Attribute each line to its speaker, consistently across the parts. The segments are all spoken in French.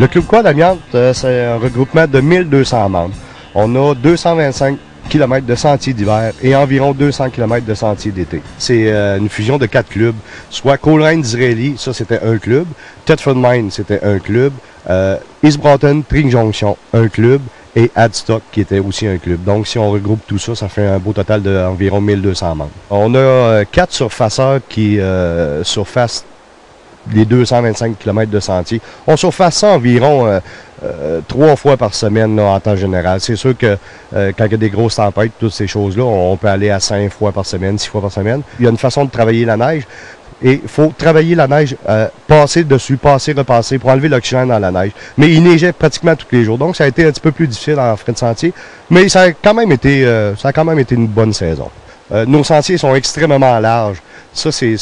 Speaker 1: Le Club Quad Amiante, c'est un regroupement de 1200 membres. On a 225 km de sentiers d'hiver et environ 200 km de sentiers d'été. C'est une fusion de 4 clubs, soit Coleraine d'Israeli, ça c'était un club, Thetford Mines c'était un club, East Broughton, Tring Junction, un club, et Adstock qui était aussi un club. Donc si on regroupe tout ça, ça fait un beau total d'environ 1200 membres. On a 4 surfaceurs qui surfacent les 225 km de sentier. On surface ça environ 3 fois par semaine là, en temps général. C'est sûr que quand il y a des grosses tempêtes, toutes ces choses-là, on peut aller à 5 fois par semaine, 6 fois par semaine. Il y a une façon de travailler la neige. Et il faut travailler la neige, passer dessus, passer, repasser, pour enlever l'oxygène dans la neige. Mais il neigeait pratiquement tous les jours. Donc ça a été un petit peu plus difficile en frais de sentier. Mais ça a quand même été une bonne saison. Nos sentiers sont extrêmement larges. Ça, c'est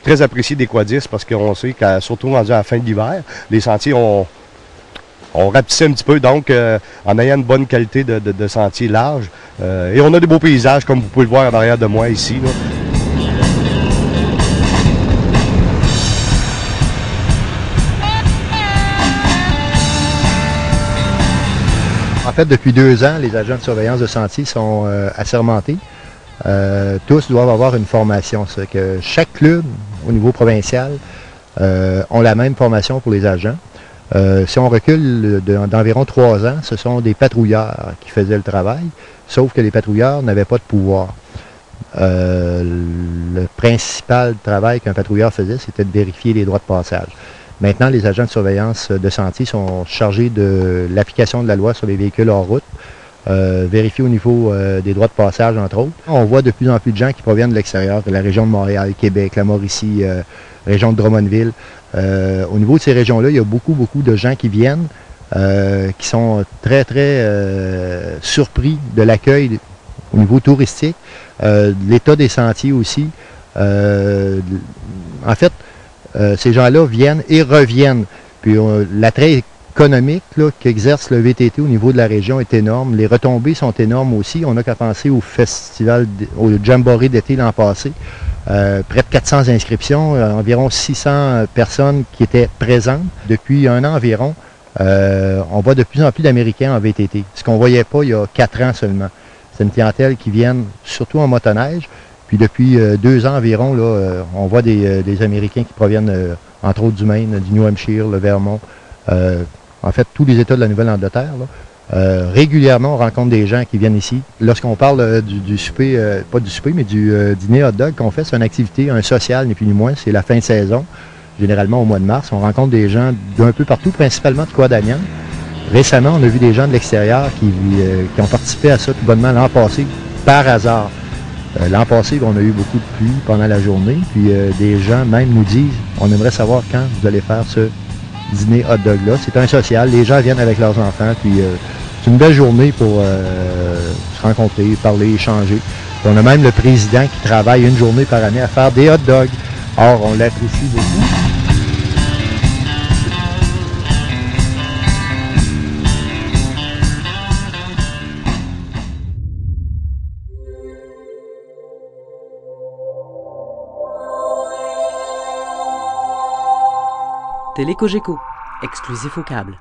Speaker 1: très apprécié des quadistes parce qu'on sait que, surtout rendu à la fin de l'hiver, les sentiers ont rapetissé un petit peu, donc en ayant une bonne qualité de sentiers larges. Et on a des beaux paysages, comme vous pouvez le voir en arrière de moi ici, là.
Speaker 2: En fait, depuis 2 ans, les agents de surveillance de sentiers sont assermentés. Tous doivent avoir une formation. C'est que chaque club, au niveau provincial, ont la même formation pour les agents. Si on recule d'environ 3 ans, ce sont des patrouilleurs qui faisaient le travail, sauf que les patrouilleurs n'avaient pas de pouvoir. Le principal travail qu'un patrouilleur faisait, c'était de vérifier les droits de passage. Maintenant, les agents de surveillance de sentiers sont chargés de l'application de la loi sur les véhicules hors route, vérifier au niveau des droits de passage, entre autres. On voit de plus en plus de gens qui proviennent de l'extérieur, de la région de Montréal, Québec, la Mauricie, région de Drummondville. Au niveau de ces régions-là, il y a beaucoup de gens qui viennent, qui sont très surpris de l'accueil au niveau touristique, de l'état des sentiers aussi. En fait, ces gens-là viennent et reviennent. Puis l'attrait économique qu'exerce le VTT au niveau de la région est énorme. Les retombées sont énormes aussi. On n'a qu'à penser au festival, au Jamboree d'été l'an passé. Près de 400 inscriptions, environ 600 personnes qui étaient présentes. Depuis un an environ, on voit de plus en plus d'Américains en VTT, ce qu'on ne voyait pas il y a 4 ans seulement. C'est une clientèle qui vient surtout en motoneige. Puis depuis 2 ans environ, là, on voit des Américains qui proviennent, entre autres du Maine, du New Hampshire, le Vermont, en fait tous les États de la Nouvelle-Angleterre. Régulièrement, on rencontre des gens qui viennent ici. Lorsqu'on parle du souper, pas du souper, mais du dîner hot dog qu'on fait, c'est une activité, un social, ni plus ni moins, c'est la fin de saison, généralement au mois de mars. On rencontre des gens d'un peu partout, principalement de Quad Amiante. Récemment, on a vu des gens de l'extérieur qui ont participé à ça tout bonnement l'an passé, par hasard. L'an passé, on a eu beaucoup de pluie pendant la journée, puis des gens même nous disent, on aimerait savoir quand vous allez faire ce dîner hot dog-là. C'est un social, les gens viennent avec leurs enfants, puis c'est une belle journée pour se rencontrer, parler, échanger. Puis on a même le président qui travaille une journée par année à faire des hot dogs. Or, on l'apprécie beaucoup.
Speaker 3: Télécogeco, exclusif au câble.